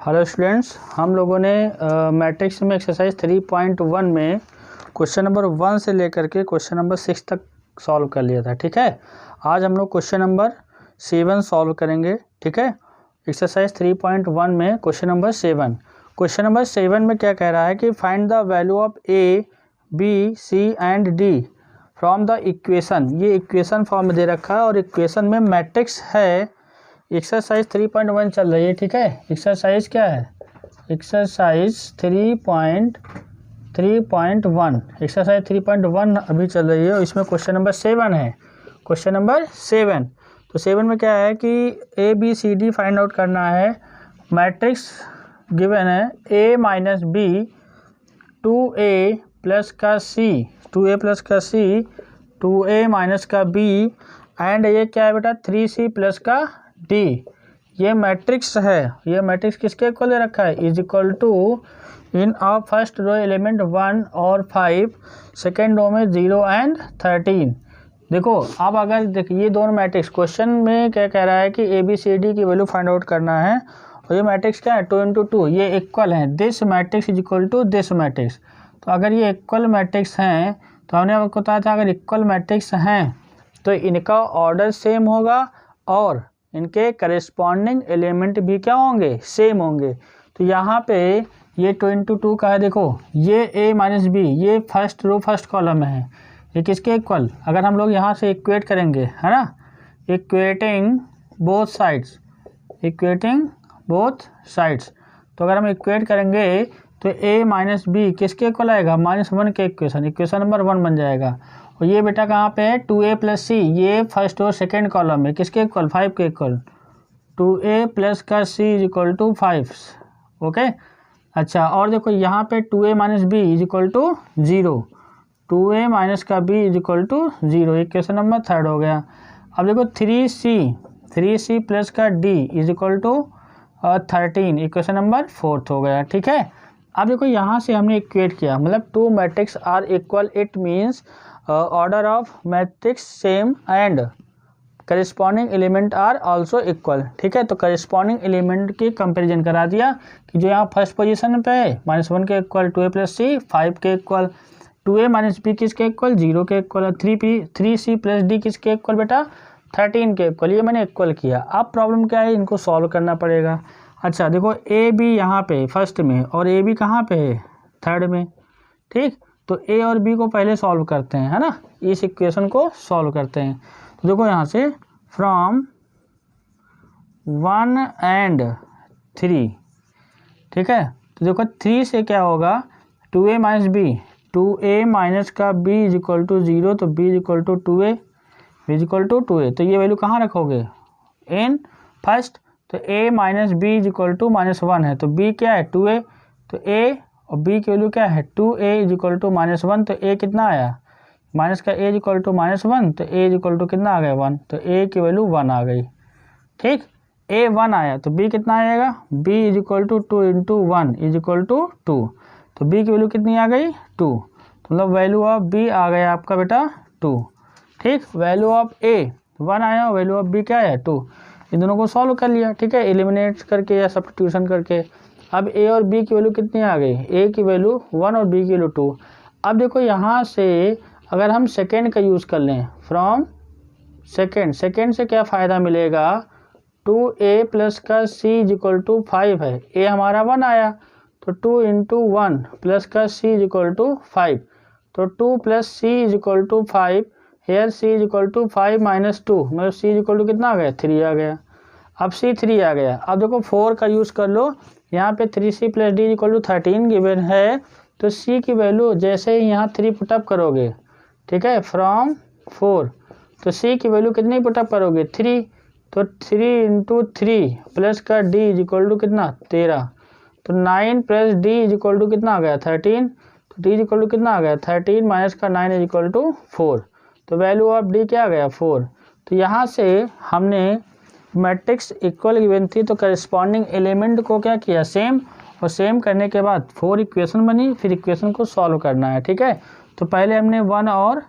Hello students, हम लोगों ने मैट्रिक्स में एक्सरसाइज 3.1 में क्वेश्चन नंबर 1 से लेकर के क्वेश्चन नंबर 6 तक सॉल्व कर लिया था। ठीक है, आज हम लोग क्वेश्चन नंबर 7 सॉल्व करेंगे। ठीक है, एक्सरसाइज 3.1 में क्वेश्चन नंबर 7। क्वेश्चन नंबर 7 में क्या कह रहा है कि find the value of a, B, C and d from the equation. ये इक्वेशन फॉर्म में दे रखा है और इक्वेशन में मैट्रिक्स है। एक्सरसाइज 3.1 चल रही है। ठीक है, एक्सरसाइज क्या है? एक्सरसाइज 3.1 एक्सरसाइज 3.1 अभी चल रही है और इसमें क्वेश्चन नंबर 7 है। क्वेश्चन नंबर 7, तो 7 में क्या है कि a B C d find out करना है। मैट्रिक्स गिवन है ए माइनस बी, 2a प्लस का सी, 2a प्लस का सी, 2a माइनस का बी एंड ये क्या है बेटा 3c प्लस का डी। ये मैट्रिक्स है। ये मैट्रिक्स किसके इक्वल दे रखा है? Is equal to in a first row element 1 और 5, सेकेंड रो में 0 एंड 13। देखो अब अगर देखिए ये दोनों मैट्रिक्स, क्वेश्चन में क्या कह रहा है कि ए बी सी डी की वैल्यू फाइंड आउट करना है और ये मैट्रिक्स क्या है 2 इंटू 2, ये इक्वल है। This matrix is equal to this matrix. तो अगर ये इक्वल मैट्रिक्स हैं तो हमने आपको बताया था अगर इक्वल मैट्रिक्स हैं तो इनका ऑर्डर सेम होगा और इनके करेस्पॉन्डिंग एलिमेंट भी क्या होंगे? सेम होंगे। तो यहाँ पे ये 2 इंटू 2 का है। देखो ये a माइनस बी, ये फर्स्ट रो फर्स्ट कॉलम में है, ये किसके इक्वल? अगर हम लोग यहाँ से इक्वेट करेंगे, है ना, equating both sides, equating both sides, तो अगर हम इक्वेट करेंगे तो a माइनस बी किसके इक्वल आएगा? -1 के इक्वेशन नंबर 1 बन जाएगा। और ये बेटा कहाँ पे है? 2a प्लस सी, ये फर्स्ट और सेकेंड कॉलम में किसके इक्वल? 5 के इक्वल। 2a प्लस का c is equal to 5। Okay, अच्छा और देखो यहाँ पे 2a minus b is equal to 0, 2a minus का b is equal to 0, equation number 3 हो गया। अब देखो 3c प्लस का d is equal to 13, equation number 4 हो गया। ठीक है, अब देखो यहाँ से हमने इक्वेट किया, मतलब 2 matrix are equal, it means order of matrix same and corresponding element are also equal. ठीक है, तो करेस्पॉन्डिंग एलिमेंट की कंपैरिजन करा दिया कि जो यहाँ फर्स्ट पोजीशन पे है -1 के इक्वल, 2a प्लस सी 5 के इक्वल, 2a माइनस बी किसके इक्वल? 0 के इक्वल, 3c प्लस डी किसके इक्वल बेटा? 13 के इक्वल। ये मैंने इक्वल किया। अब प्रॉब्लम क्या है, इनको सॉल्व करना पड़ेगा। अच्छा देखो ए बी यहाँ पे फर्स्ट में और ए बी कहाँ पे है? 3rd में। ठीक, तो ए और बी को पहले सॉल्व करते हैं, है ना, इस इक्वेशन को सॉल्व करते हैं। तो देखो यहाँ से फ्रॉम 1 एंड 3, ठीक है, तो देखो 3 से क्या होगा? 2a minus b, 2a minus का b इज इक्वल टू 0, तो b is equal to 2a, b is equal to 2a। तो ये वैल्यू कहाँ रखोगे? इन फर्स्ट, तो a minus b is equal to -1 है, तो b क्या है? 2a, तो a और b की वैल्यू क्या है? 2a इज इक्वल टू -1, तो a कितना आया? माइनस का a इज इक्वल टू -1, तो a इज इक्वल टू कितना आ गया? 1, तो a की वैल्यू 1 आ गई। ठीक, a 1 आया तो b कितना आएगा? b is equal to 2 into 1 is equal to 2, तो b की वैल्यू कितनी आ गई? 2, तो मतलब वैल्यू ऑफ b आ गया आपका बेटा 2। ठीक, वैल्यू ऑफ a 1 आया, वैल्यू ऑफ b क्या है? 2। इन दोनों को सॉल्व कर लिया। ठीक है, एलिमिनेट करके या सब्स्टिट्यूशन करके। अब a और b की वैल्यू कितनी आ गई? a की वैल्यू 1 और b की वैल्यू 2। अब देखो यहाँ से अगर हम सेकेंड का यूज़ कर लें, फ्रॉम सेकेंड से क्या फ़ायदा मिलेगा? 2a प्लस का c इज इक्वल टू 5 है, a हमारा 1 आया, तो 2 इंटू 1 प्लस का c इज इक्वल टू 5, तो 2 plus c is equal to 5, here c is equal to 5 minus 2, मतलब c इज इक्वल टू कितना आ गया? 3 आ गया। अब c 3 आ गया। अब देखो 4 का यूज़ कर लो, यहाँ पे 3c plus D equal to 13 given है, तो c की वैल्यू जैसे ही यहाँ 3 पुटअप करोगे, ठीक है, फ्रॉम 4, तो c की वैल्यू कितनी पुटअप करोगे? 3, तो 3 इंटू 3 प्लस का d इज इक्वल टू कितना? 13, तो 9 plus d is equal to कितना आ गया? 13, तो d इज इक्वल टू कितना आ गया? 13 माइनस का 9 इज इक्वल टू 4, तो वैल्यू ऑफ d क्या आ गया? 4। तो यहाँ से हमने मैट्रिक्स इक्वल गिवन थी तो करेस्पॉन्डिंग एलिमेंट को क्या किया? सेम, और सेम करने के बाद 4 इक्वेशन बनी, फिर इक्वेशन को सॉल्व करना है। ठीक है, तो पहले हमने 1 और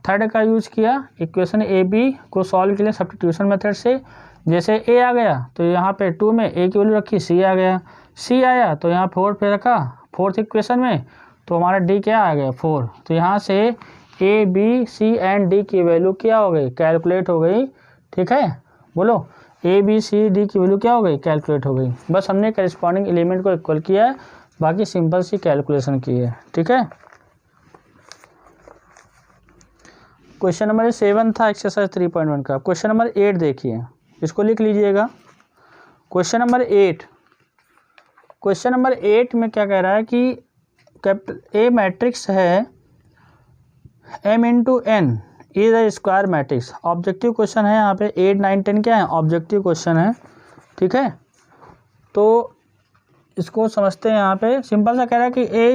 थर्ड का यूज़ किया इक्वेशन ए बी को सॉल्व के लिए सब्स्टिट्यूशन मेथड से। जैसे ए आ गया तो यहाँ पे 2 में ए की वैल्यू रखी, सी आ गया, सी आया तो यहाँ 4 पे रखा फोर्थ इक्वेशन में, तो हमारा डी क्या आ गया 4। तो यहाँ से A B C and D की वैल्यू क्या हो गई, कैलकुलेट हो गई। ठीक है, बोलो ए बी सी डी की वैल्यू क्या हो गई, कैलकुलेट हो गई। बस हमने करिस्पॉन्डिंग एलिमेंट को इक्वल किया है, बाकी सिंपल सी कैलकुलेशन की है। ठीक है, क्वेश्चन नंबर 7 था एक्सरसाइज 3.1 का। क्वेश्चन नंबर 8 देखिए, इसको लिख लीजिएगा। क्वेश्चन नंबर 8, क्वेश्चन नंबर 8 में क्या कह रहा है कि कैपिटल ए मैट्रिक्स है m into N is a square matrix. Objective question है यहाँ पे 8, 9, 10 क्या है, ऑब्जेक्टिव क्वेश्चन है। ठीक है, तो इसको समझते हैं। यहाँ पे सिंपल सा कह रहा है कि ए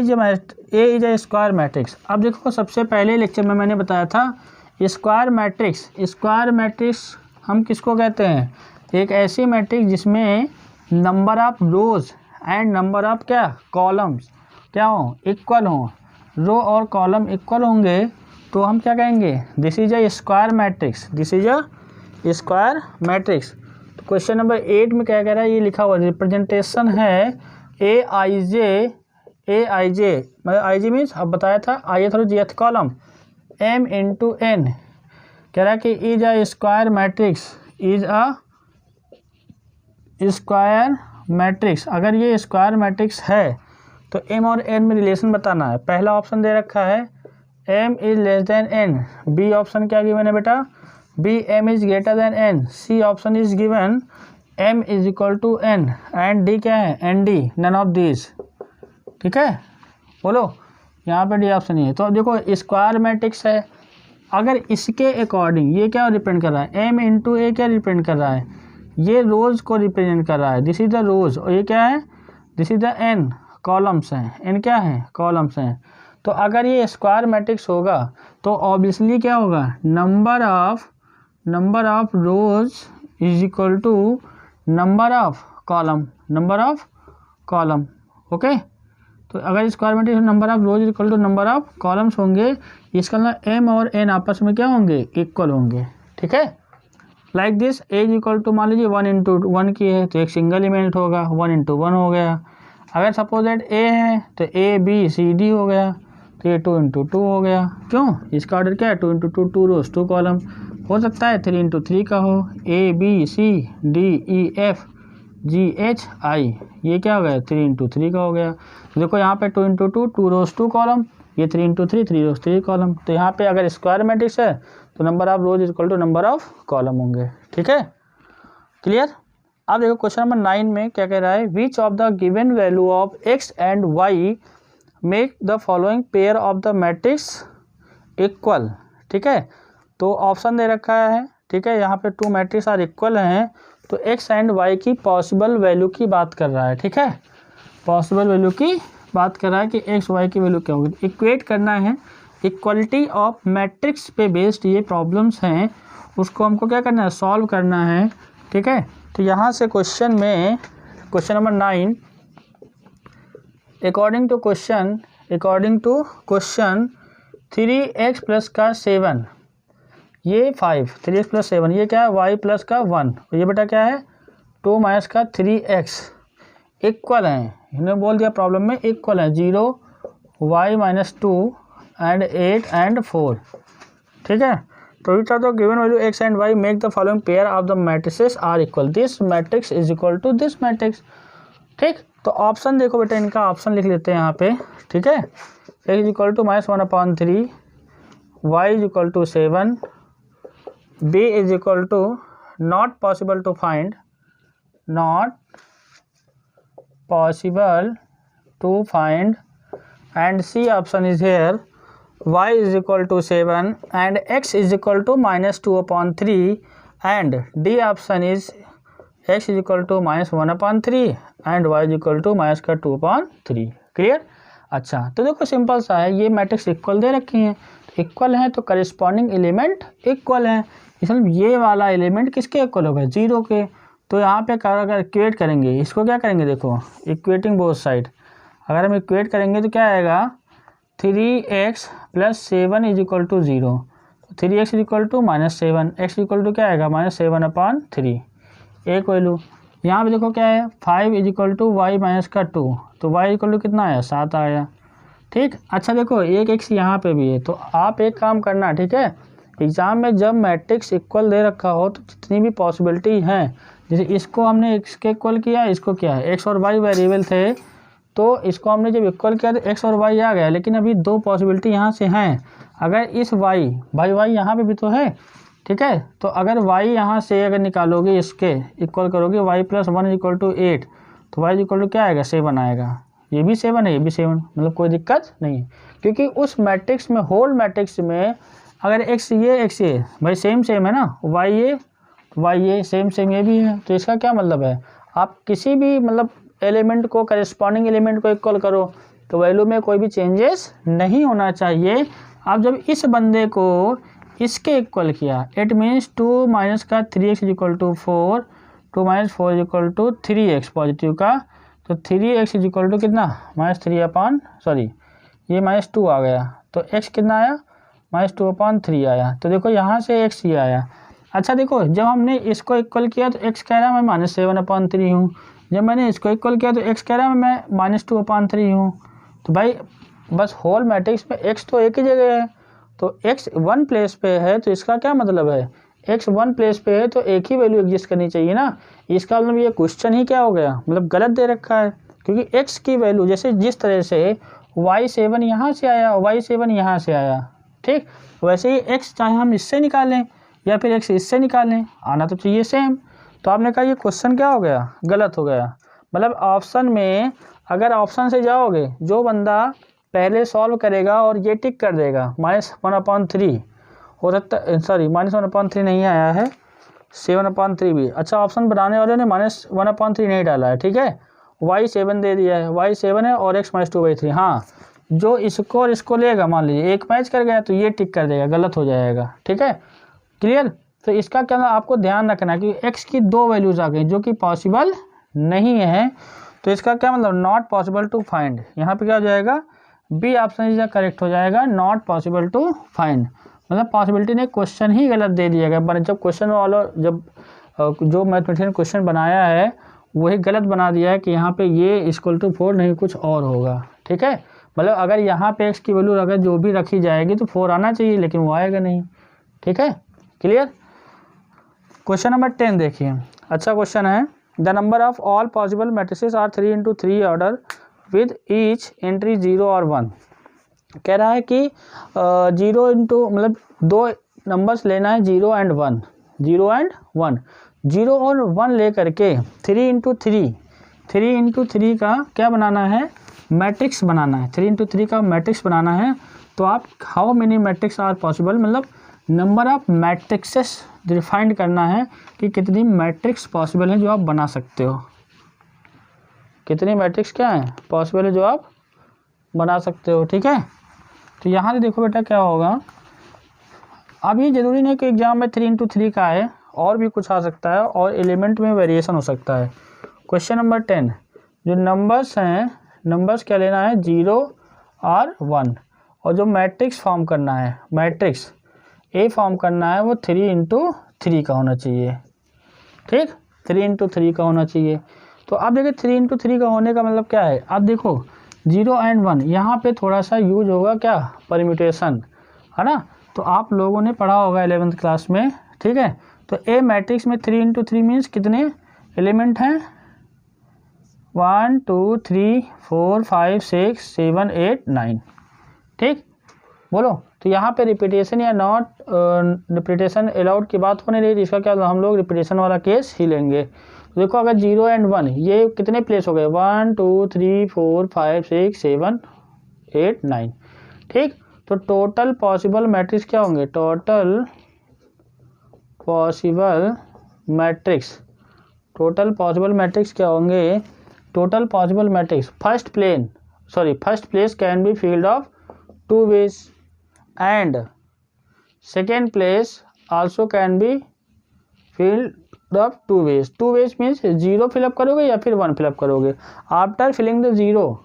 इज अ स्क्वायर मैट्रिक्स। अब देखो सबसे पहले लेक्चर में मैंने बताया था स्क्वायर मैट्रिक्स हम किसको कहते हैं, एक ऐसी मैट्रिक्स जिसमें number of rose and number of क्या कॉलम्स क्या हो, इक्वल हो। रो और कॉलम इक्वल होंगे तो हम क्या कहेंगे, this is a square matrix, this is a square matrix. तो क्वेश्चन नंबर 8 में क्या कह रहा है, ये लिखा हुआ रिप्रेजेंटेशन है ए आई जे मतलब आई जे मीन्स अब बताया था आई through G column m into N. कह रहा है कि is a square matrix, is a square matrix. अगर ये स्क्वायर मैट्रिक्स है तो m और n में रिलेशन बताना है। पहला ऑप्शन दे रखा है m is less than n, B option क्या गिवन है बेटा, B m is greater than n, C option is given m is equal to n and d क्या है and D, none of these. ठीक है, बोलो यहाँ पे डी ऑप्शन ही है। तो देखो स्क्वायर मैट्रिक्स है, अगर इसके अकॉर्डिंग ये क्या रिप्रेजेंट कर रहा है, m इंटू ए क्या रिप्रेजेंट कर रहा है, ये रोज को रिप्रेजेंट कर रहा है, दिस इज द रोज, और ये क्या है, this is the n columns हैं, n क्या है कॉलम्स हैं। तो अगर ये स्क्वायर मैट्रिक्स होगा तो ऑब्वियसली क्या होगा, number of rows is equal to number of column. Okay, तो अगर square matrix number of rows equal to number of columns होंगे, इसका मतलब m और n आपस में क्या होंगे, इक्वल होंगे। ठीक है, like this A is equal to मान लीजिए 1 इंटू 1 की है तो एक सिंगल एलिमेंट होगा, 1 इंटू 1 हो गया। अगर सपोज दैट ए है तो ए बी सी डी हो गया, तो ये 2 इंटू 2 हो गया। क्यों, इसका ऑर्डर क्या है 2 इंटू 2, 2 रोज 2 कॉलम। हो सकता है 3 इंटू 3 का हो, A B C D E F G H I, ये क्या हो गया 3 इंटू 3 का हो गया। तो देखो यहाँ पे 2 इंटू 2, 2 रोज 2 कॉलम, ये 3 इंटू 3, 3 रोज 3 कॉलम। तो यहाँ पे अगर स्क्वायर मैट्रिक्स है तो number of rows equal to number of column होंगे। ठीक है, क्लियर। अब देखो क्वेश्चन नंबर 9 में क्या कह रहा है, which of the given value of x and y make the following pair of the matrix equal. ठीक है, तो ऑप्शन दे रखा है। ठीक है, यहाँ पे 2 मैट्रिक्स आर इक्वल हैं, तो x एंड y की पॉसिबल वैल्यू की बात कर रहा है। ठीक है, पॉसिबल वैल्यू की बात कर रहा है कि x y की वैल्यू क्या होगी, इक्वेट करना है। इक्वलिटी ऑफ मैट्रिक्स पे बेस्ड ये प्रॉब्लम्स हैं, उसको हमको क्या करना है, सॉल्व करना है। ठीक है, तो यहाँ से क्वेश्चन में question number 9, according to question 3x plus का 7, ये 5, 3x प्लस 7, ये क्या है y प्लस का 1, और ये बेटा क्या है 2 माइनस का 3x इक्वल हैं। इन्होंने बोल दिया प्रॉब्लम में इक्वल है 0 y माइनस 2 एंड 8 एंड 4। ठीक है, तो which are the given value x and y make the following pair of the matrices are equal, this matrix is equal to this matrix. ठीक, तो ऑप्शन देखो बेटा, इनका ऑप्शन लिख लेते हैं यहाँ पे। ठीक है, x is equal to -1/3, y is equal to 7, b is equal to not possible to find and C option is here, y is equal to 7 and x is equal to -2/3 and D option is x is equal to -1/3 and y is equal to -2/3। Clear. अच्छा, तो देखो simple सा है, ये matrix equal दे रखी हैं, equal हैं तो करिस्पॉन्डिंग एलिमेंट इक्वल हैं, इसलिए ये वाला एलिमेंट किसके इक्वल होगा 0 के। तो यहाँ पे अगर इक्वेट करेंगे, इसको क्या करेंगे, देखो इक्वेटिंग बोथ साइड, अगर हम इक्वेट करेंगे तो क्या आएगा 3x plus 7 is equal to 0। Three x equal to -7, x equal to क्या आएगा -7/3 एक वैल्यू। यहाँ पे देखो क्या है 5 is equal to y minus का 2, तो वाई इक्वल टू कितना आया 7 आया। ठीक, अच्छा देखो एक एक्स यहाँ पे भी है, तो आप एक काम करना, ठीक है, एग्जाम में जब मैट्रिक्स इक्वल दे रखा हो तो जितनी भी पॉसिबिलिटी हैं, जैसे इसको हमने एक्स के इक्वल किया, इसको क्या है एक्स और वाई वेरिएबल थे, तो इसको हमने जब इक्वल किया तो एक्स और वाई आ गया, लेकिन अभी दो पॉसिबिलिटी यहाँ से हैं। अगर इस वाई यहाँ पे भी तो है, ठीक है, तो अगर y यहाँ से अगर निकालोगे इसके इक्वल करोगे y + 1 इक्वल टू 8, तो y इक्वल टू क्या आएगा 7 आएगा। ये भी 7 है, ये भी 7, मतलब कोई दिक्कत नहीं है, क्योंकि उस मैट्रिक्स में होल मैट्रिक्स में अगर x ये भाई सेम है ना, y ये सेम ये भी है, तो इसका क्या मतलब है आप किसी भी मतलब एलिमेंट को करेस्पॉन्डिंग एलिमेंट को इक्वल करो तो वैल्यू में कोई भी चेंजेस नहीं होना चाहिए। आप जब इस बंदे को इसके इक्वल किया, इट मीन्स 2 माइनस का 3x equal to 4, 2 - 4 equal to 3x positive का, तो 3x इक्वल टू कितना -3 ये -2 आ गया, तो x कितना आया -2/3 आया। तो देखो यहाँ से x ये आया। अच्छा देखो जब हमने इसको इक्वल किया तो x कह रहा है मैं -7/3 हूँ, जब मैंने इसको इक्वल किया तो x कह रहा है मैं -2/3 हूँ। तो भाई बस होल मैट्रिक्स में x तो एक ही जगह है, तो x 1 प्लेस पे है, तो इसका क्या मतलब है x 1 प्लेस पे है तो एक ही वैल्यू एग्जिस्ट करनी चाहिए ना। इसका मतलब ये क्वेश्चन ही क्या हो गया, मतलब गलत दे रखा है, क्योंकि x की वैल्यू जैसे जिस तरह से y7 यहाँ से आया, y7 यहाँ से आया, ठीक, वैसे ही x चाहे हम इससे निकालें या फिर x इससे निकालें, आना तो चाहिए सेम। तो आपने कहा ये क्वेश्चन क्या हो गया, गलत हो गया। मतलब ऑप्शन में अगर ऑप्शन से जाओगे, जो बंदा पहले सॉल्व करेगा और ये टिक कर देगा -1/3 हो सकता है, सॉरी -1/3 नहीं आया है, 7/3 भी। अच्छा ऑप्शन बनाने वाले ने -1/3 नहीं डाला है, ठीक है, y7 दे दिया है, y7 है और x -2/3। हाँ, जो इसको और इसको लेगा, मान लीजिए एक मैच कर गया तो ये टिक कर देगा, गलत हो जाएगा, ठीक है, क्लियर। तो इसका क्या आपको ध्यान रखना कि x की दो वैल्यूज आ गई जो कि पॉसिबल नहीं है, तो इसका क्या मतलब नॉट पॉसिबल टू फाइंड, यहाँ पे क्या हो जाएगा बी ऑप्शन इज करेक्ट हो जाएगा, नॉट पॉसिबल टू फाइंड, मतलब पॉसिबिलिटी ने क्वेश्चन ही गलत दे दिया गया। जब क्वेश्चन वाला जो मैथमेटिशियन क्वेश्चन बनाया है वही गलत बना दिया है कि यहाँ पे ये इक्वल टू 4 नहीं कुछ और होगा, ठीक है, मतलब अगर यहाँ पे x की वैल्यू अगर जो भी रखी जाएगी तो 4 आना चाहिए, लेकिन वो आएगा नहीं, ठीक है, क्लियर। क्वेश्चन नंबर 10 देखिए, अच्छा क्वेश्चन है, the number of all possible matrices are 3 × 3 order with each entry 0 और 1। कह रहा है कि 0 इंटू मतलब दो नंबर्स लेना है 0 एंड 1, 0 और 1 ले करके 3 × 3 का क्या बनाना है, मैट्रिक्स बनाना है, 3 × 3 का मैट्रिक्स बनाना है। तो आप how many matrix are possible, मतलब नंबर ऑफ मैट्रिक्सेस डिफाइंड करना है कि कितनी मैट्रिक्स पॉसिबल है जो आप बना सकते हो, कितनी मैट्रिक्स क्या है पॉसिबल है जो आप बना सकते हो, ठीक है। तो यहाँ से देखो बेटा क्या होगा, अब ये जरूरी नहीं कि एग्जाम में 3 × 3 का है, और भी कुछ आ सकता है और एलिमेंट में वेरिएशन हो सकता है। क्वेश्चन नंबर 10, जो नंबर्स हैं, नंबर्स क्या लेना है 0 और 1, और जो मैट्रिक्स फॉर्म करना है, मैट्रिक्स ए फॉर्म करना है वो 3 × 3 का होना चाहिए, ठीक, 3 × 3 का होना चाहिए। तो अब देखिए 3 × 3 का होने का मतलब क्या है, अब देखो 0 एंड 1 यहाँ पे थोड़ा सा यूज होगा क्या, परम्यूटेशन, है ना, तो आप लोगों ने पढ़ा होगा 11th क्लास में, ठीक है। तो ए मैट्रिक्स में 3 × 3 मीन्स कितने एलिमेंट हैं, 1 2 3 4 5 6 7 8 9, ठीक, बोलो। तो यहाँ पे रिपीटेशन या नॉट रिपीटेशन अलाउड की बात होने रही, इसका क्या हम लोग रिपीटेशन वाला केस ही लेंगे। तो देखो अगर 0 एंड 1 ये कितने प्लेस हो गए, 1 2 3 4 5 6 7 8 9, ठीक। तो टोटल पॉसिबल मैट्रिक्स क्या होंगे, टोटल पॉसिबल मैट्रिक्स क्या होंगे, total possible matrix first place can be filled of 2 ways and second place also can be filled of 2 ways। 2 ways means 0 fill up करोगे या फिर 1 फिलअप करोगे। आफ्टर फिलिंग द 0,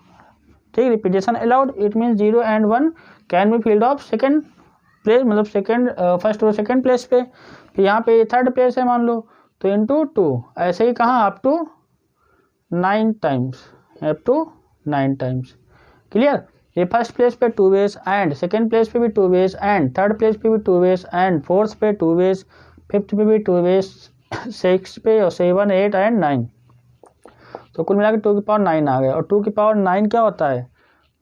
ठीक, repetition allowed, it means 0 and 1 can be filled of second place मतलब second first row second place पे, फिर यहाँ पे थर्ड प्लेस है मान लो, तो इंटू 2, ऐसे ही कहाँ up to 9 times, up to 9 times. Clear. ये फर्स्ट प्लेस पे 2 वेज एंड सेकंड प्लेस पे भी 2 वेज एंड थर्ड प्लेस पे भी 2 वेज एंड फोर्थ पे 2 वेज, फिफ्थ पे भी 2 वेज, 6 पे और 7 8 एंड 9, तो कुल मिला के 2 की पावर 9 आ गया। और 2 की पावर 9 क्या होता है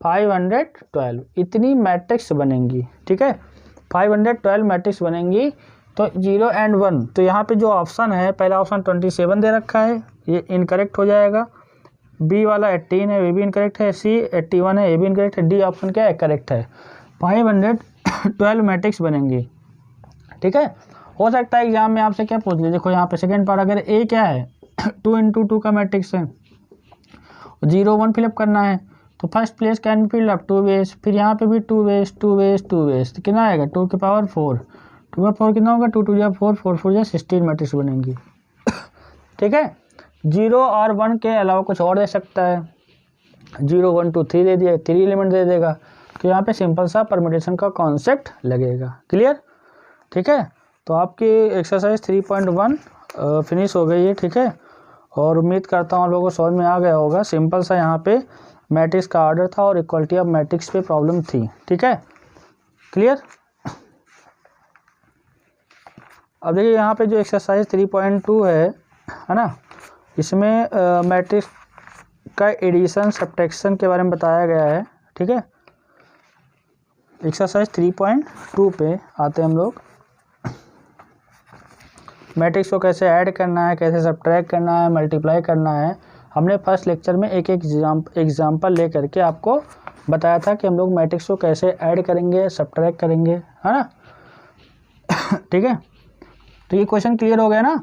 512। इतनी मैट्रिक्स बनेंगी, ठीक है, 512 मैट्रिक्स बनेंगी। तो 0 एंड 1, तो यहाँ पे जो ऑप्शन है पहला ऑप्शन 27 दे रखा है, ये इनकरेक्ट हो जाएगा। बी वाला 18 है, ये भी इनकरेक्ट है। सी 81 है, ये भी इनकरेक्ट है। डी ऑप्शन क्या है करेक्ट है। 512 मैट्रिक्स बनेंगी, ठीक है। हो सकता है एग्जाम में आपसे क्या पूछ ले, देखो यहाँ पे सेकेंड पार्ट, अगर ए क्या है 2 इंटू 2 का मैट्रिक्स है, 0 1 फिलअप करना है, तो first place can be filled up 2 ways, फिर यहाँ पे भी 2 वेज 2 वेज 2 वेज, तो कितना आएगा 2 की पावर 4, 2 का 4 कितना होगा 2 2 जा 4 4 4 जा 16 मैट्रिक्स बनेंगी, ठीक है। 0 और 1 के अलावा कुछ और दे सकता है, 0 1 2 3 दे दिया, 3 एलिमेंट दे देगा, तो यहाँ पे सिंपल सा परम्यूटेशन का कॉन्सेप्ट लगेगा। क्लियर, ठीक है। तो आपकी एक्सरसाइज 3.1 फिनिश हो गई है, ठीक है। और उम्मीद करता हूँ आप लोगों को समझ में आ गया होगा। सिंपल सा यहाँ पे मैट्रिक्स का ऑर्डर था और इक्वलिटी ऑफ मैट्रिक्स पे प्रॉब्लम थी, ठीक है। क्लियर। अब देखिए यहाँ पे जो एक्सरसाइज 3.2 है ना, इसमें मैट्रिक्स का एडिशन सब्ट्रैक्शन के बारे में बताया गया है, ठीक है। एक्सरसाइज 3.2 पे आते हैं हम लोग। मैट्रिक्स को कैसे ऐड करना है, कैसे सब्ट्रैक्ट करना है, मल्टीप्लाई करना है, हमने फर्स्ट लेक्चर में एक एग्जाम्पल ले करके आपको बताया था कि हम लोग मैट्रिक्स को कैसे ऐड करेंगे, सब्ट्रैक्ट करेंगे, है ना। ठीक है, तो ये क्वेश्चन क्लियर हो गया ना।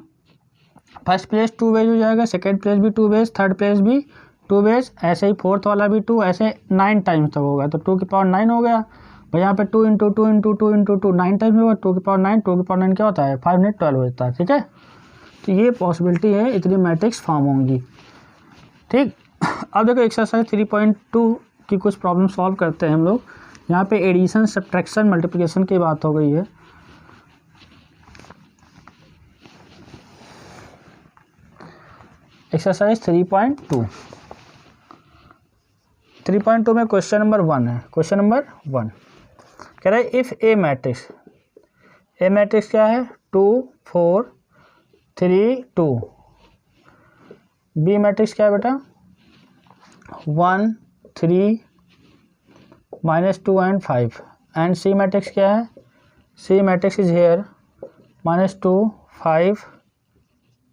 फर्स्ट प्लेस 2 वेज हो जाएगा, सेकेंड प्लेस भी 2 वेज, थर्ड प्लेस भी 2 वेज, ऐसे ही फोर्थ वाला भी 2, ऐसे 9 टाइम्स तक होगा, तो 2 की पावर 9 हो गया भाई। यहाँ पे 2 इंटू 2 इंटू 2 इंटू 2 9 टाइम्स होगा, 2 की पावर 9, 2 की पावर 9 क्या होता है 512 होता है, ठीक है। तो ये पॉसिबिलिटी है, इतनी मैट्रिक्स फॉर्म होंगी, ठीक। अब देखो एक्सरसाइज 3.2 की कुछ प्रॉब्लम सॉल्व करते हैं हम लोग। यहाँ पे एडिशन सब्ट्रैक्शन मल्टीप्लिकेशन की बात हो गई है। एक्सरसाइज 3.2 में क्वेश्चन नंबर 1 है। क्वेश्चन नंबर 1 कह रहा है इफ़ ए मैट्रिक्स क्या है 2 4 3 2, बी मैट्रिक्स क्या है बेटा 1 3 -2 एंड 5, एंड सी मैट्रिक्स क्या है, C matrix is here -2 5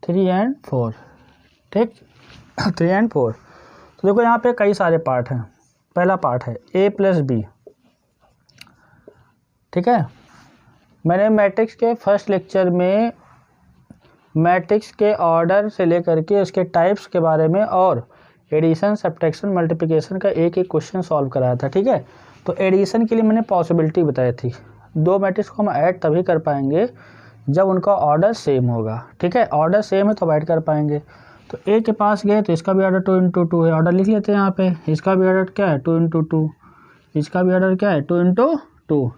3 and 4, ठीक 3 एंड 4। तो देखो यहाँ पे कई सारे पार्ट हैं। पहला पार्ट है a प्लस बी, ठीक है। मैंने मैट्रिक्स के फर्स्ट लेक्चर में मैट्रिक्स के ऑर्डर से लेकर के उसके टाइप्स के बारे में और एडिशन सब्ट्रैक्शन मल्टीप्लिकेशन का एक एक क्वेश्चन सॉल्व कराया था, ठीक है। तो एडिशन के लिए मैंने पॉसिबिलिटी बताई थी, दो मैट्रिक्स को हम ऐड तभी कर पाएंगे जब उनका ऑर्डर सेम होगा, ठीक है। ऑर्डर सेम है तो ऐड कर पाएंगे। तो ए के पास गए तो इसका भी ऑर्डर 2 इंटू 2 है, ऑर्डर लिख लेते हैं यहाँ पे। इसका भी ऑर्डर क्या है 2 इंटू 2, इसका भी ऑर्डर क्या है 2 इंटू 2।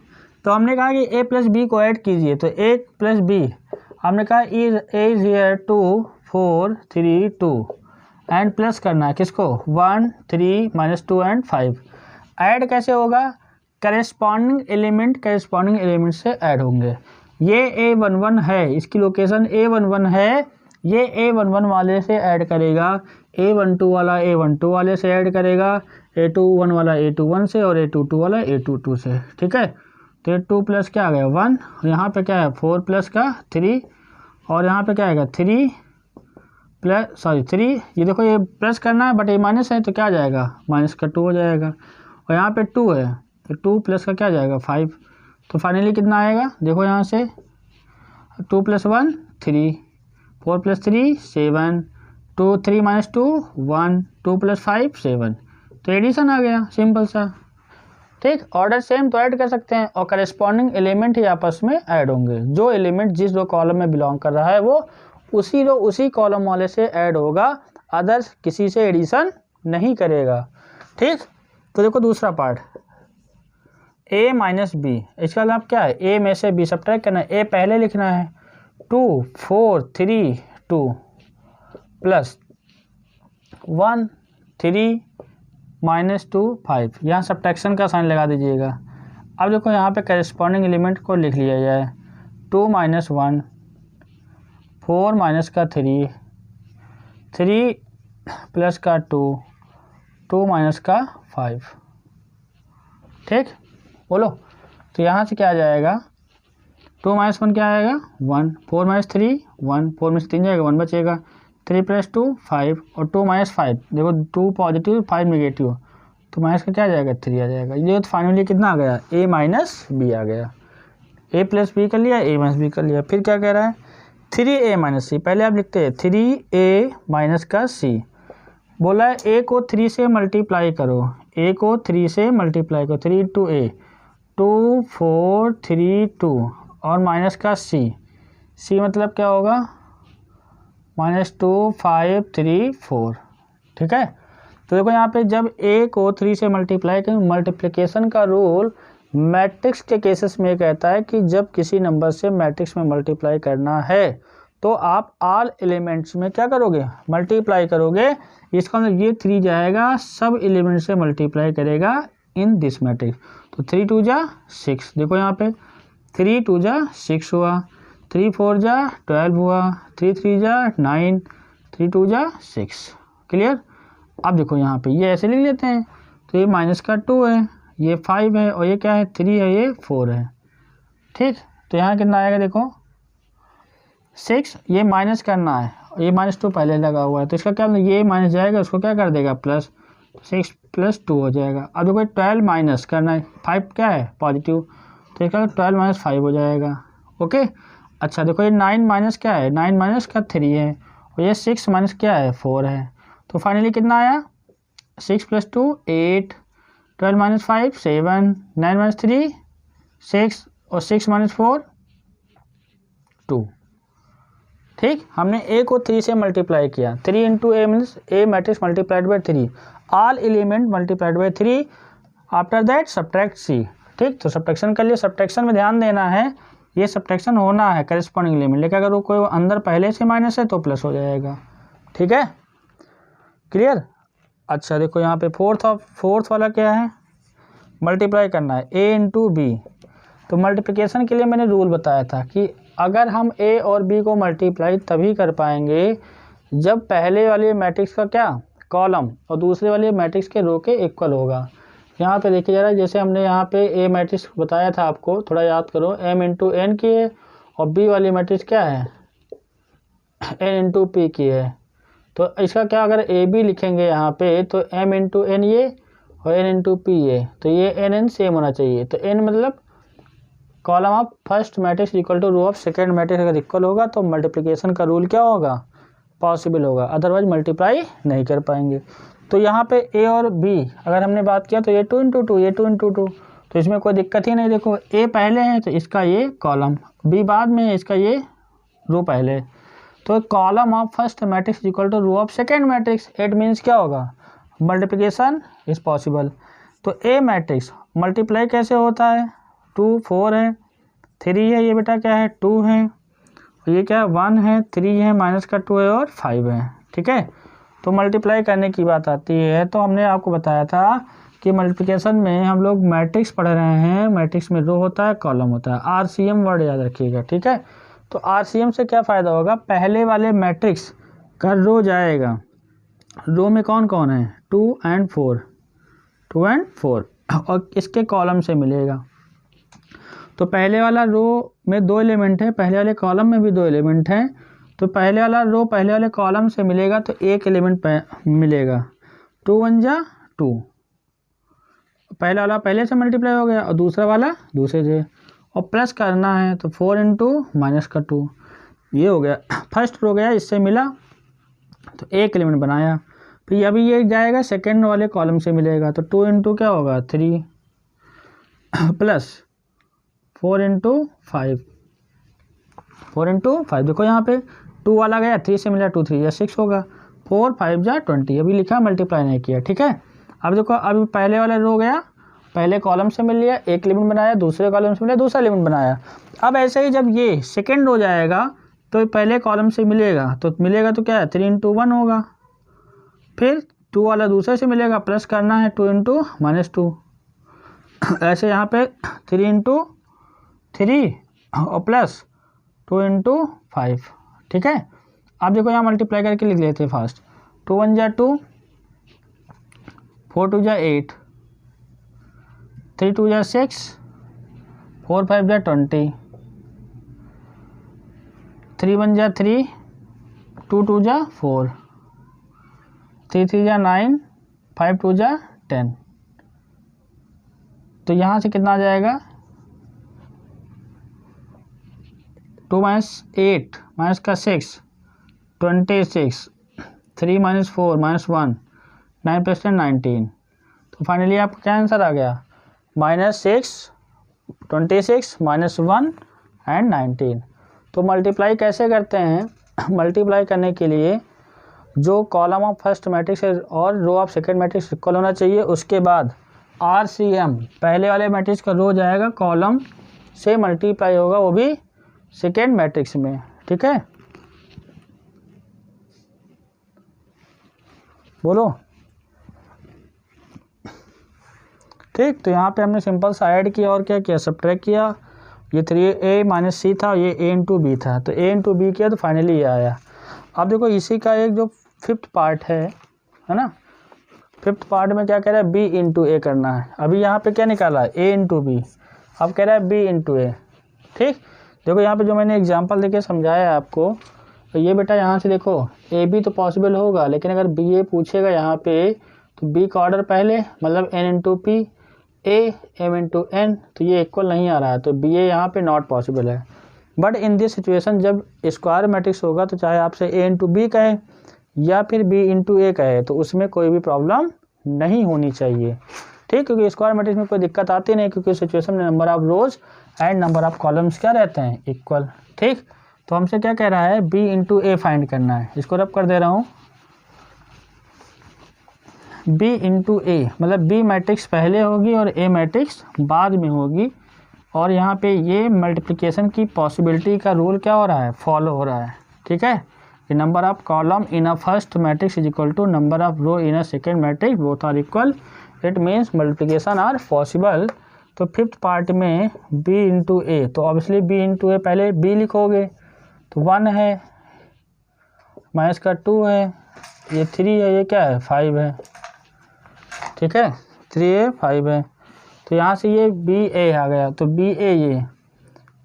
तो हमने कहा कि ए प्लस बी को ऐड कीजिए, तो ए प्लस बी हमने कहा इज हियर 2 4 3 2 एंड प्लस करना है किसको 1 3 -2 एंड 5। ऐड कैसे होगा, करेस्पॉन्डिंग एलिमेंट से ऐड होंगे। ये A11 है, इसकी लोकेशन A11 है, ये A11 वाले से ऐड करेगा, A12 वाला A12 वाले से ऐड करेगा, A21 वाला A21 से और A22 वाला A22 से, ठीक है। तो 2 प्लस क्या आ गया 1, यहाँ पे क्या है 4 प्लस का 3, और यहाँ पे क्या आएगा 3 ये देखो ये प्लस करना है बट ये माइनस है तो क्या आ जाएगा माइनस का 2 हो जाएगा, और यहाँ पे 2 है तो 2 प्लस का क्या आ जाएगा 5। तो फाइनली कितना आएगा देखो यहाँ से 2 + 1 3, 4 + 3 7, 2 3 - 2 1, 2 + 5 7। तो एडिशन आ गया सिंपल सा, ठीक। ऑर्डर सेम तो ऐड कर सकते हैं और करेस्पॉन्डिंग एलिमेंट ही आपस में ऐड होंगे। जो एलिमेंट जिस दो कॉलम में बिलोंग कर रहा है वो उसी कॉलम वाले से ऐड होगा, अदर्स किसी से एडिशन नहीं करेगा, ठीक। तो देखो दूसरा पार्ट, ए माइनस बी, इसका मतलब क्या है, ए में से बी सब्ट्रैक्ट करना है। ए पहले लिखना है 2 4 3 2 प्लस 1 3 माइनस 2 5, यहाँ सब्ट्रैक्शन का साइन लगा दीजिएगा। अब देखो यहाँ पे करेस्पॉन्डिंग एलिमेंट को लिख लिया जाए, 2 माइनस 1 4 माइनस का 3 3 प्लस का 2 2 माइनस का 5, ठीक, बोलो। तो यहाँ से क्या आ जाएगा, 2 माइनस 1 क्या आएगा 1, 4 माइनस 3 1, 4 में से 3 जाएगा 1 बचेगा, 3 प्लस 2 5 और 2 माइनस 5, देखो 2 पॉजिटिव 5 नेगेटिव, तो माइनस का क्या आ जाएगा 3 आ जाएगा। ये तो फाइनली कितना आ गया, ए माइनस बी आ गया। ए प्लस बी कर लिया, ए माइनस बी कर लिया। फिर क्या कह रहा है 3a माइनस सी, पहले आप लिखते हैं 3a माइनस का सी, बोला है ए को 3 से मल्टीप्लाई करो, ए को 3 से मल्टीप्लाई करो, 3 इंटू ए 2 4 3 2 और माइनस का सी, सी मतलब क्या होगा -2 5 3 4, ठीक है। तो देखो यहाँ पे जब ए को 3 से मल्टीप्लाई करें, मल्टीप्लिकेशन का रूल मैट्रिक्स के केसेस में कहता है कि जब किसी नंबर से मैट्रिक्स में मल्टीप्लाई करना है तो आप ऑल एलिमेंट्स में क्या करोगे, मल्टीप्लाई करोगे। इसका मतलब ये 3 जाएगा सब एलिमेंट से मल्टीप्लाई करेगा इन दिस मैट्रिक्स, तो 3 2 जा 6, देखो यहाँ पे 3 2 जा 6 हुआ, 3 4 जा 12 हुआ, 3 3 जा 9, 3 2 जा 6, क्लियर। अब देखो यहाँ पे ये ऐसे लिख लेते हैं, तो ये माइनस का 2 है, ये 5 है और ये क्या है 3 है, ये 4 है, ठीक। तो यहाँ कितना आएगा देखो 6, ये माइनस करना है और ये -2 पहले लगा हुआ है, तो इसका क्या मतलब ये माइनस जाएगा, उसको क्या कर देगा प्लस, 6 + 2 हो जाएगा। अब देखो 12 माइनस करना है, 5 क्या है पॉजिटिव, तो इसका 12 - 5 हो जाएगा, ओके। अच्छा देखो ये 9 माइनस क्या है, 9 माइनस का 3 है और ये 6 माइनस क्या है 4 है, तो फाइनली कितना आया 6 + 2 8, 12 - 5 7, 9 - 3 6 और 6 - 4 2, ठीक। हमने ए को 3 से मल्टीप्लाई किया, 3 into a means a matrix multiplied by 3, all element multiplied by 3, after that subtract C, ठीक। तो सब्ट्रैक्शन कर लिए, सब्ट्रैक्शन में ध्यान देना है, ये सब्ट्रैक्शन होना है करेस्पॉन्डिंग एलिमेंट, लेकिन अगर वो कोई अंदर पहले से माइनस है तो प्लस हो जाएगा, ठीक है, क्लियर। अच्छा देखो यहाँ पे फोर्थ वाला क्या है, मल्टीप्लाई करना है ए इंटू बी। तो मल्टीप्लिकेशन के लिए मैंने रूल बताया था कि अगर हम ए और बी को मल्टीप्लाई तभी कर पाएंगे जब पहले वाले मैट्रिक्स का क्या कॉलम और दूसरे वाले मैट्रिक्स के रो के इक्वल होगा। यहाँ पे देखिए जरा, जैसे हमने यहाँ पे ए मैट्रिक्स बताया था आपको, थोड़ा याद करो, m इंटू एन की है और बी वाली मैट्रिक्स क्या है n इंटू पी की है। तो इसका क्या अगर ए बी लिखेंगे यहाँ पे तो m इंटू एन ये और n इंटू पी ये, तो ये n सेम होना चाहिए। तो n मतलब column of first matrix equal to row of second matrix अगर इक्वल होगा तो मल्टीप्लिकेशन का रूल क्या होगा पॉसिबल होगा, अदरवाइज मल्टीप्लाई नहीं कर पाएंगे। तो यहाँ पे ए और बी अगर हमने बात किया तो ये 2 इंटू 2 ये 2 इंटू 2, तो इसमें कोई दिक्कत ही नहीं। देखो ए पहले है तो इसका ये कॉलम, बी बाद में है इसका ये रो पहले, तो column of first matrix equal to row of second matrix, it means क्या होगा मल्टीप्लिकेशन इज पॉसिबल। तो ए मैट्रिक्स मल्टीप्लाई कैसे होता है, 2 4 है, 3 है, ये बेटा क्या है 2 है, ये क्या है 1 है, 3 है, माइनस का 2 है और 5 है, ठीक है। तो मल्टीप्लाई करने की बात आती है तो हमने आपको बताया था कि मल्टीप्लिकेशन में हम लोग मैट्रिक्स पढ़ रहे हैं, मैट्रिक्स में रो होता है कॉलम होता है, आरसीएम वर्ड याद रखिएगा, ठीक है। तो आरसीएम से क्या फ़ायदा होगा, पहले वाले मैट्रिक्स का रो जाएगा, रो में कौन कौन है 2 और 4 और इसके कॉलम से मिलेगा। तो पहले वाला रो में 2 एलिमेंट है, पहले वाले कॉलम में भी 2 एलिमेंट हैं, तो पहले वाला रो पहले वाले कॉलम से मिलेगा तो एक एलिमेंट मिलेगा, 2 1 जा 2, पहला वाला पहले से मल्टीप्लाई हो गया और दूसरा वाला दूसरे से, और प्लस करना है तो 4 इंटू माइनस का 2, ये हो गया फर्स्ट रो गया, इससे मिला तो एक एलिमेंट बनाया। फिर अभी ये जाएगा सेकेंड वाले कॉलम से मिलेगा तो 2 इंटू क्या होगा 3 प्लस 4 इंटू 5, 4 इंटू 5, देखो यहाँ पे 2 वाला गया 3 से मिला 2 3 या 6 होगा, 4 5 जा 20, अभी लिखा मल्टीप्लाई नहीं किया, ठीक है। अब देखो अभी पहले वाला रो गया पहले कॉलम से मिल लिया, एक एलिमेंट बनाया, दूसरे कॉलम से मिला, दूसरा एलिमेंट बनाया। अब ऐसे ही जब ये सेकेंड हो जाएगा तो पहले कॉलम से मिलेगा तो क्या है 3 × 1 होगा, फिर 2 वाला दूसरे से मिलेगा, प्लस करना है 2 × -2। ऐसे यहाँ पे 3 × 3 और प्लस 2 × 5, ठीक है। अब देखो यहाँ मल्टीप्लाई करके लिख लेते हैं फास्ट। 2 × 1 = 2, 4 × 2 = 8, 3 × 2 = 6, 4 × 5 = 20, 3 × 1 = 3, 2 × 2 = 4, 3 × 3 = 9, 5 × 2 = 10। तो यहाँ से कितना आ जाएगा 2 - 8 -6 26, 3 - 4 -1, 9 + 10 19। तो फाइनली आपका क्या आंसर आ गया -6, 26, -1 एंड 19। तो मल्टीप्लाई कैसे करते हैं? मल्टीप्लाई करने के लिए जो कॉलम ऑफ फर्स्ट मैट्रिक्स है और row of second matrix equal होना चाहिए। उसके बाद RCM पहले वाले मैट्रिक्स का रो जाएगा, कॉलम से मल्टीप्लाई होगा, वो भी सेकेंड मैट्रिक्स में, ठीक है। बोलो ठीक। तो यहाँ पे हमने सिंपल सा ऐड किया और क्या किया, सब्ट्रैक्ट किया। ये 3A - C था, ये A × B था, तो A × B किया तो फाइनली ये आया। अब देखो इसी का एक जो 5th पार्ट है ना, 5th पार्ट में क्या कह रहा है B × A करना है। अभी यहाँ पे क्या निकाला है A × B, अब कह रहा है B × A, ठीक। देखो यहाँ पे जो मैंने एग्जांपल देके समझाया है आपको, तो ये बेटा यहाँ से देखो AB तो पॉसिबल होगा, लेकिन अगर BA पूछेगा यहाँ पे तो B का ऑर्डर पहले, मतलब N × P, A M × N, तो ये इक्वल नहीं आ रहा है, तो BA यहाँ पे नॉट पॉसिबल है। बट इन दिस सिचुएशन जब स्क्वायर मैट्रिक्स होगा तो चाहे आपसे A × B कहे या फिर B × A कहे, तो उसमें कोई भी प्रॉब्लम नहीं होनी चाहिए, ठीक। क्योंकि स्क्वायर मैट्रिक्स में कोई दिक्कत आती नहीं, क्योंकि सिचुएशन में number of rose and number of columns क्या रहते हैं, इक्वल, ठीक। तो हमसे क्या कह रहा है B × A फाइंड करना है। इसको रब कर दे रहा हूँ, B × A मतलब B मैट्रिक्स पहले होगी और A मैट्रिक्स बाद में होगी। और यहाँ पे ये मल्टीप्लिकेशन की पॉसिबिलिटी का रूल क्या हो रहा है, फॉलो हो रहा है, ठीक है। कि number of column in a first matrix is equal to number of row in a second matrix, both are equal, it means multiplication are possible. तो 5th पार्ट में B × A, तो ऑब्वियसली B × A पहले B लिखोगे तो 1 है, minus का 2 है, ये 3 है, ये क्या है 5 है, ठीक है, 3A 5 है। तो यहाँ से ये BA आ गया, तो BA ये,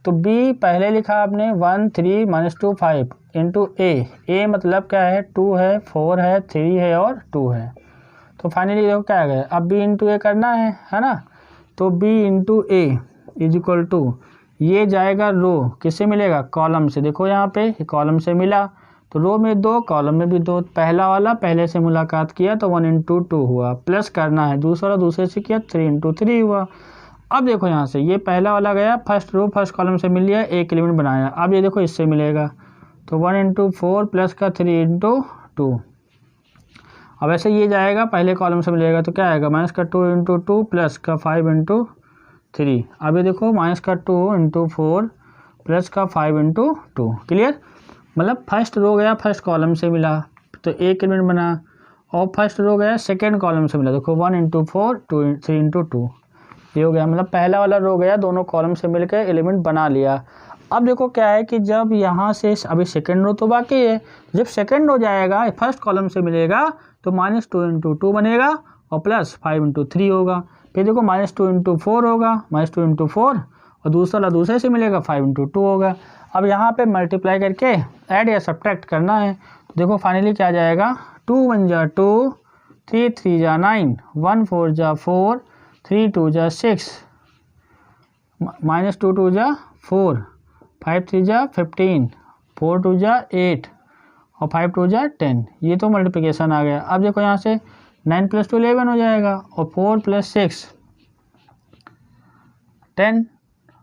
तो B पहले लिखा आपने 1 3 - 2 5 इंटू A मतलब क्या है 2 है, 4 है, 3 है और 2 है। तो फाइनली देखो क्या आ गया, अब B × A करना है ना। तो B × A is equal to, ये जाएगा रो, किससे मिलेगा, कॉलम से। देखो यहाँ पे कॉलम से मिला तो रो में 2, कॉलम में भी 2, पहला वाला पहले से मुलाकात किया तो 1 × 2 हुआ, प्लस करना है, दूसरा वाला दूसरे से किया 3 × 3 हुआ। अब देखो यहाँ से ये पहला वाला गया, फर्स्ट रो फर्स्ट कॉलम से मिल लिया, एक एलिमेंट बनाया। अब ये देखो इससे मिलेगा तो 1 × 4 प्लस का 3 × 2। अब ऐसे ये जाएगा पहले कॉलम से मिलेगा तो क्या आएगा माइनस का 2 × 2 प्लस का 5 × 3। अब ये देखो माइनस का 2 × 4 प्लस का 5 × 2, क्लियर। मतलब फर्स्ट रो गया फर्स्ट कॉलम से मिला तो एक एलिमेंट बना, और फर्स्ट रो गया सेकेंड कॉलम से मिला, देखो 1 × 4 3 × 2, ये हो गया। मतलब पहला वाला रो गया, दोनों कॉलम से मिलकर एलिमेंट बना लिया। अब देखो क्या है कि जब यहाँ से अभी सेकेंड रो तो बाकी है, जब सेकेंड रो जाएगा फर्स्ट कॉलम से मिलेगा तो -2 × 2 बनेगा और प्लस 5 × 3 होगा। फिर देखो -2 × 4 होगा, -2 × 4 और दूसरा दूसरे से मिलेगा 5 × 2 होगा। अब यहाँ पे मल्टीप्लाई करके ऐड या सब्ट्रैक्ट करना है। तो देखो फाइनली क्या आ जाएगा, 2 × 1 = 2, 3 × 3 = 9, 1 × 4 = 4, 3 × 2 = 6, -2 × 2 = 4, 5 × 3 = 15, 4 × 2 = 8 और 5 × 2 = 10। ये तो मल्टीप्लिकेशन आ गया। अब देखो यहाँ से 9 + 2 11 हो जाएगा और 4 + 6 10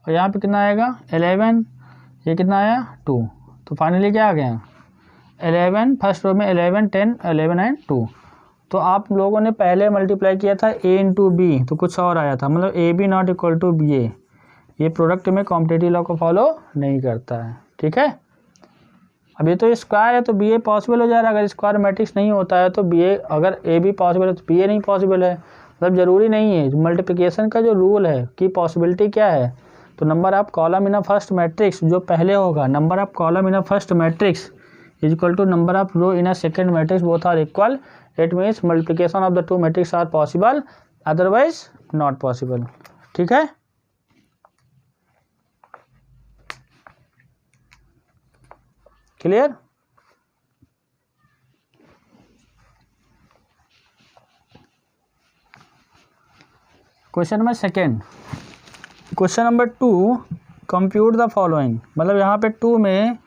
और यहाँ पे कितना आएगा 11, ये कितना आया 2। तो फाइनली क्या आ गया 11, फर्स्ट रो में 11 10 11 एंड 2। तो आप लोगों ने पहले मल्टीप्लाई किया था a इंटू बी, तो कुछ और आया था, मतलब A B not equal to B A. ये प्रोडक्ट में कॉम्पिटिटिव लॉ को फॉलो नहीं करता है, ठीक है। अब ये तो स्क्वायर है तो बी ए पॉसिबल हो जाएगा, अगर स्क्वायर मैट्रिक्स नहीं होता है तो बी ए, अगर ए बी पॉसिबल है तो बी ए नहीं पॉसिबल है। मतलब ज़रूरी नहीं है, मल्टीप्लिकेशन का जो रूल है कि पॉसिबिलिटी क्या है, तो number of column in a first matrix जो पहले होगा, number of column in a first matrix is equal to number of row in a second matrix, both are equal. It means multiplication of the two matrix are possible, otherwise not possible, ठीक है। Clear. Question number second, question number 2, compute the following. मतलब यहाँ पे 2 में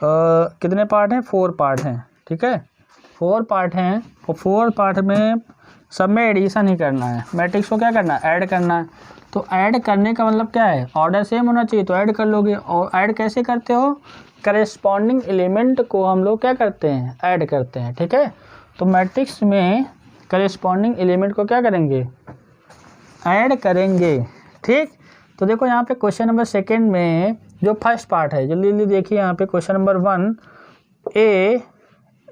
कितने part हैं, 4 part हैं, ठीक है। 4 पार्ट हैं और 4 पार्ट में सब में एडिशन ही करना है, मैट्रिक्स को क्या करना है, ऐड करना है। तो ऐड करने का मतलब क्या है, ऑर्डर सेम होना चाहिए तो ऐड कर लोगे। और ऐड कैसे करते हो, करेस्पॉन्डिंग एलिमेंट को हम लोग क्या करते हैं, ऐड करते हैं, ठीक है। तो मैट्रिक्स में करेस्पॉन्डिंग एलिमेंट को क्या करेंगे, ऐड करेंगे, ठीक। तो देखो यहाँ पे क्वेश्चन नंबर सेकेंड में जो फर्स्ट पार्ट है, जल्दी जल्दी देखिए यहाँ पे क्वेश्चन नंबर 1 ए,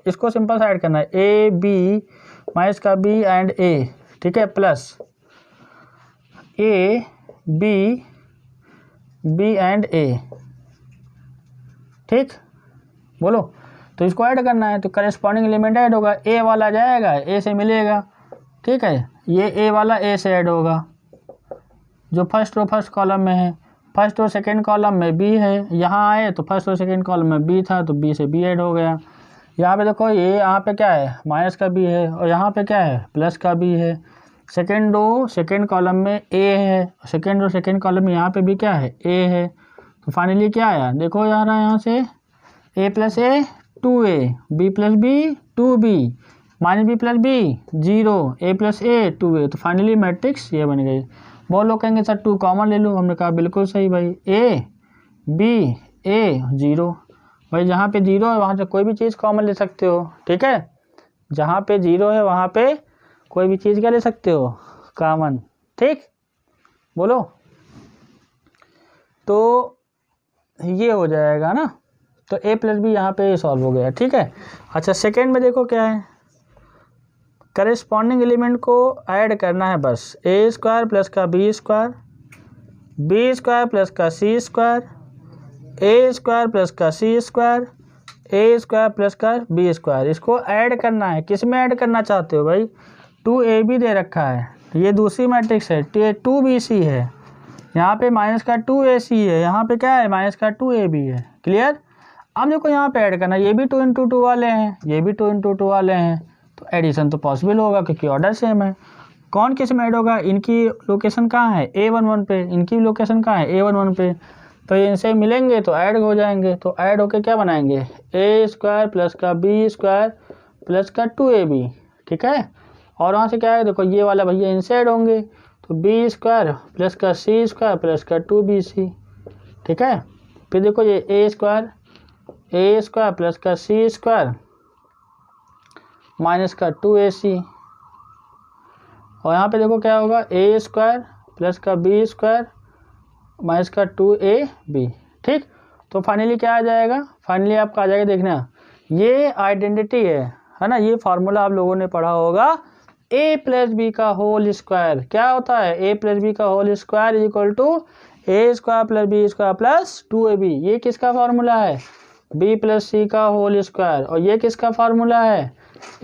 इसको सिंपल सा ऐड करना है, ए बी माइनस का बी एंड ए, ठीक है, plus A B B and A, ठीक, बोलो। तो इसको ऐड करना है तो करेस्पॉन्डिंग एलिमेंट ऐड होगा, ए वाला जाएगा ए से मिलेगा, ठीक है, ये ए वाला ए से ऐड होगा जो फर्स्ट रो फर्स्ट कॉलम में है, फर्स्ट और सेकंड कॉलम में बी है, यहाँ आए तो फर्स्ट और सेकंड कॉलम में बी था तो बी से बी ऐड हो गया। यहाँ पे देखो ये यहाँ पे क्या है, माइनस का बी है और यहाँ पे क्या है, प्लस का बी है। सेकंड रो सेकंड कॉलम में ए है, सेकंड रो सेकंड कॉलम में यहाँ पे भी क्या है, ए है। तो फाइनली क्या आया, देखो यार यहाँ से A plus A 2a, B plus B 2b, minus B plus B 0, A plus A 2a। तो फाइनली मैट्रिक्स ये बन गई। बहुत लोग कहेंगे सर 2 कॉमन ले लो, हमने कहा बिल्कुल सही भाई, ए बी ए 0, भाई जहाँ पे 0 है वहाँ से कोई भी चीज़ कॉमन ले सकते हो, ठीक है। जहाँ पे 0 है वहाँ पे कोई भी चीज़ क्या ले सकते हो, कॉमन, ठीक, बोलो। तो ये हो जाएगा ना, तो ए प्लस बी यहाँ पे सॉल्व हो गया, ठीक है। अच्छा सेकेंड में देखो क्या है, करेस्पॉन्डिंग एलिमेंट को ऐड करना है बस, ए स्क्वायर प्लस का B square, B square plus का C square, A square plus का C square, A square plus का बी स्क्वायर। इसको ऐड करना है, किस में ऐड करना चाहते हो भाई, 2ab दे रखा है, ये दूसरी मैट्रिक्स है, 2bc है, यहाँ पे माइनस का 2ac है, यहाँ पे क्या है, माइनस का 2ab है, क्लियर। अब देखो यहाँ पे ऐड करना, ये भी 2 इंटू 2 वाले हैं, ये भी 2 इंटू 2 वाले हैं, तो एडिशन तो पॉसिबल होगा क्योंकि ऑर्डर सेम है। कौन किस में ऐड होगा, इनकी लोकेशन कहाँ है, A11 पे, इनकी लोकेशन कहाँ है, A11 पे, तो ये इनसे मिलेंगे तो ऐड हो जाएंगे। तो ऐड होके क्या बनाएंगे, ए स्क्वायर प्लस का बी स्क्वायर प्लस का 2ab, ठीक है। और वहाँ से क्या है, देखो ये वाला भैया इनसे ऐड होंगे, तो बी स्क्वायर प्लस का सी स्क्वायर प्लस का 2bc, ठीक है। फिर देखो ये ए स्क्वायर प्लस का सी स्क्वायर माइनस का 2ac, और यहाँ पे देखो क्या होगा, ए स्क्वायर प्लस का बी स्क्वायर माइनस का 2ab, ठीक। तो फाइनली क्या आ जाएगा, फाइनली आपका आ जाएगा, देखना ये आइडेंटिटी है ना, ये फार्मूला आप लोगों ने पढ़ा होगा, ए प्लस बी का होल स्क्वायर क्या होता है, ए प्लस बी का whole square is equal to A square plus B square plus 2ab। ये किसका फार्मूला है, बी प्लस सी का होल स्क्वायर, और ये किसका फार्मूला है,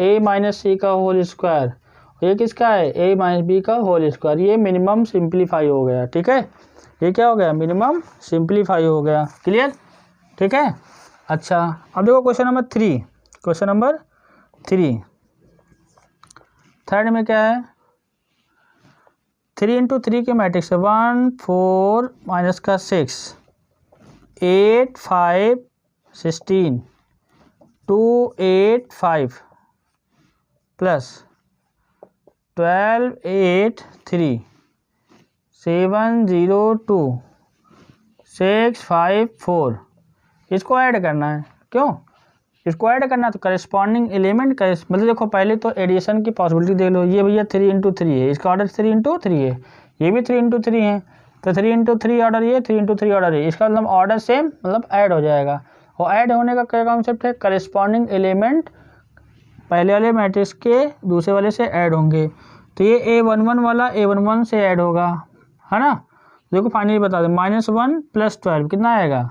ए माइनस सी का होल स्क्वायर, ये किसका है, ए माइनस बी का होल स्क्वायर। ये मिनिमम सिंप्लीफाई हो गया, ठीक है, ये क्या हो गया, मिनिमम सिंप्लीफाई हो गया, क्लियर, ठीक है। अच्छा अब देखो question number 3, question number 3 third में क्या है, 3 इंटू 3 के मैट्रिक्स है, 1 4 माइनस का 6 8 5 16 2 8 5 प्लस 12 8 3 7 0 2 6 5 4। इसको ऐड करना है, क्यों, इसको ऐड करना तो करेस्पॉन्डिंग एलिमेंट का मतलब देखो पहले तो एडिशन की पॉसिबिलिटी देख लो। ये भैया 3 × 3 है, इसका ऑर्डर 3 × 3 है, ये भी 3 × 3 है, तो 3 × 3 ऑर्डर ये 3 × 3 ऑर्डर है, इसका मतलब ऑर्डर सेम मतलब ऐड हो जाएगा। और ऐड होने का क्या कॉन्सेप्ट है, करेस्पॉन्डिंग एलिमेंट पहले वाले मैट्रिक्स के दूसरे वाले से ऐड होंगे। तो ये A11 वाला A11 से ऐड होगा, है ना। देखो फाइनली बता दो, -1 + 12 कितना आएगा,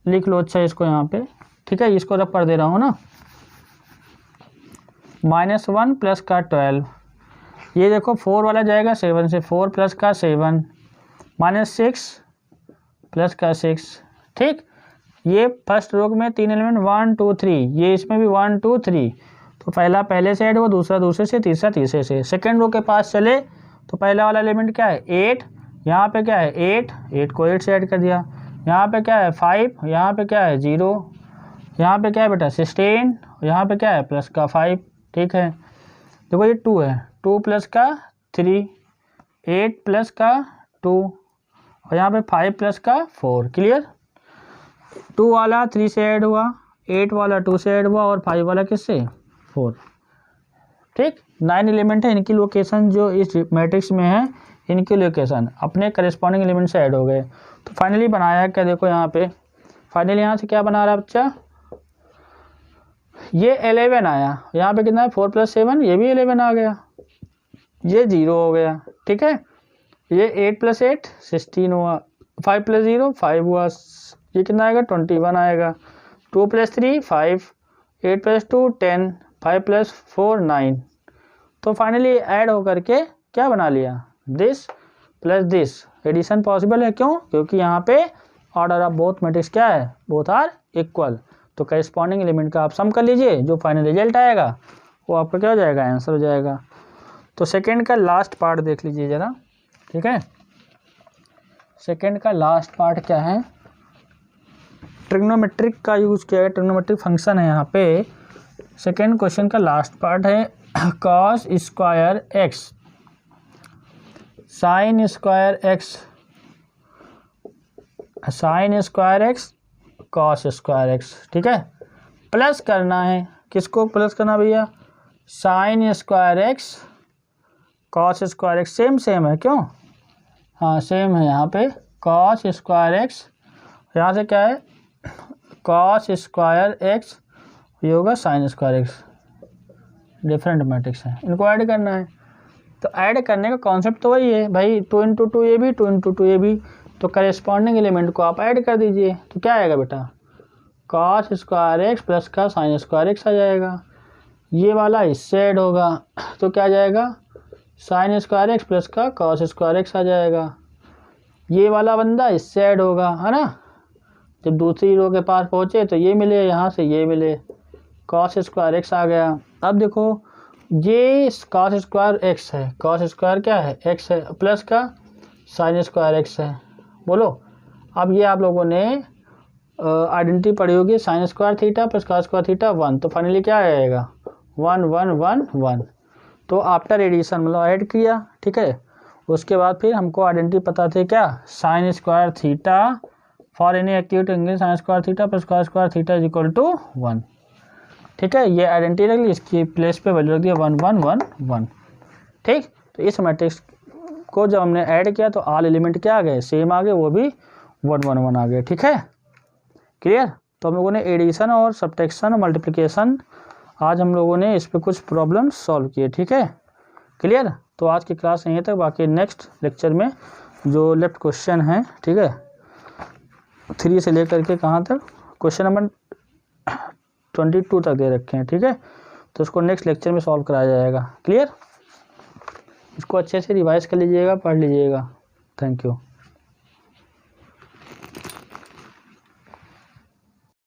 लिख लो अच्छा इसको यहाँ पे, ठीक है, इसको रब कर दे रहा हूँ ना, -1 + का 12, ये देखो 4 वाला जाएगा 7 से, 4 + का 7, -6 + का 6, ठीक। ये फर्स्ट रो में 3 एलिमेंट 1 2 3, ये इसमें भी 1 2 3, तो पहला पहले से ऐड हुआ, दूसरा दूसरे से, तीसरा तीसरे से। सेकेंड रो के पास चले तो पहला वाला एलिमेंट क्या है 8, यहाँ पे क्या है 8 को 8 से ऐड कर दिया, यहाँ पे क्या है 5, यहाँ पे क्या है 0, यहाँ पे क्या है बेटा 16, यहाँ पे क्या है प्लस का 5, ठीक है। देखो ये 2 है, 2 + का 3, 8 + का 2, और यहाँ पे 5 + का 4, क्लियर। 2 वाला 3 से ऐड हुआ, 8 वाला 2 से ऐड हुआ, और 5 वाला किससे 4, ठीक। 9 एलिमेंट है, इनकी लोकेशन जो इस मैट्रिक्स में है, इनकी लोकेशन अपने करेस्पॉन्डिंग एलिमेंट से ऐड हो गए। तो फाइनली बनाया क्या, देखो यहाँ पे फाइनली यहाँ से क्या बना रहा है बच्चा, ये 11 आया, यहाँ पे कितना है 4 + 7, ये भी 11 आ गया, ये 0 हो गया, ठीक है। ये 8 + 8 16 हुआ, 5 + 0 5 हुआ, ये कितना आएगा 21 आएगा, 2 + 3 5, 8 + 2 10, 5 + 4 9। तो फाइनली ऐड होकर के क्या बना लिया, दिस + दिस, एडिशन पॉसिबल है, क्यों, क्योंकि यहाँ पे ऑर्डर ऑफ बोथ मैट्रिक्स क्या है, बोथ आर इक्वल। तो करेस्पॉन्डिंग एलिमेंट का आप सम कर लीजिए, जो फाइनल रिजल्ट आएगा वो आपका क्या हो जाएगा, आंसर हो जाएगा। तो सेकंड का लास्ट पार्ट देख लीजिए ज़रा, ठीक है। सेकंड का लास्ट पार्ट क्या है, ट्रिग्नोमेट्रिक का यूज़ किया है, ट्रिग्नोमेट्रिक फंक्शन है यहाँ पे। सेकंड क्वेश्चन का लास्ट पार्ट है cos square x sin square x cos square x, ठीक है। प्लस करना है, किसको प्लस करना भैया, sin square x cos square x, same है, क्यों, हाँ सेम है यहाँ पे, cos स्क्वायर x, यहाँ से क्या है cos स्क्वायर x, ये होगा sin square x, different matrix है, इनको ऐड करना है। तो ऐड करने का कॉन्सेप्ट तो वही है भाई, 2 × 2 ये भी, 2 × 2 ये भी, तो करेस्पॉन्डिंग एलिमेंट को आप ऐड कर दीजिए। तो क्या आएगा बेटा, cos स्क्वायर x + का sin स्क्वायर x आ जाएगा, ये वाला इससे ऐड होगा, तो क्या आ जाएगा sin स्क्वायर x + का cos स्क्वायर x आ जाएगा, ये वाला बंदा इससे ऐड होगा, है ना। जब दूसरी रो के पास पहुँचे तो ये मिले, यहाँ से ये मिले, cos स्क्वायर x आ गया। अब देखो ये cos स्क्वायर x है, cos स्क्वायर क्या है x है, प्लस का sin स्क्वायर x है, बोलो। अब ये आप लोगों ने आइडेंटिटी पढ़ी होगी, sin square theta + cos square theta 1, तो फाइनली क्या आएगा 1 1 1 1। तो आफ्टर एडिशन मतलब ऐड किया, ठीक है। उसके बाद फिर हमको आइडेंटिटी पता थे क्या, sin square theta for any acute angle sin square theta + cos square theta = 1, ठीक है। ये आइडेंटिटी रख ली, इसकी प्लेस पे वैल्यू रख दिया 1 1 1 1, ठीक। तो इस मैट्रिक्स को जब हमने ऐड किया तो ऑल एलिमेंट क्या आ गए, सेम आ गए, वो भी 1 1 1 आ गए, ठीक है, क्लियर। तो हम लोगों ने एडिशन और सब्ट्रैक्शन और मल्टीप्लिकेशन आज हम लोगों ने इस पर कुछ प्रॉब्लम सॉल्व किए, ठीक है, क्लियर। तो आज की क्लास यहीं तक, बाकी नेक्स्ट लेक्चर में जो लेफ्ट क्वेश्चन है, ठीक है, 3 से लेकर के कहाँ तक, क्वेश्चन नंबर 22 तक दे रखे हैं, ठीक है। तो उसको नेक्स्ट लेक्चर में सॉल्व कराया जाएगा, क्लियर। इसको अच्छे से रिवाइज कर लीजिएगा, पढ़ लीजिएगा। Thank you.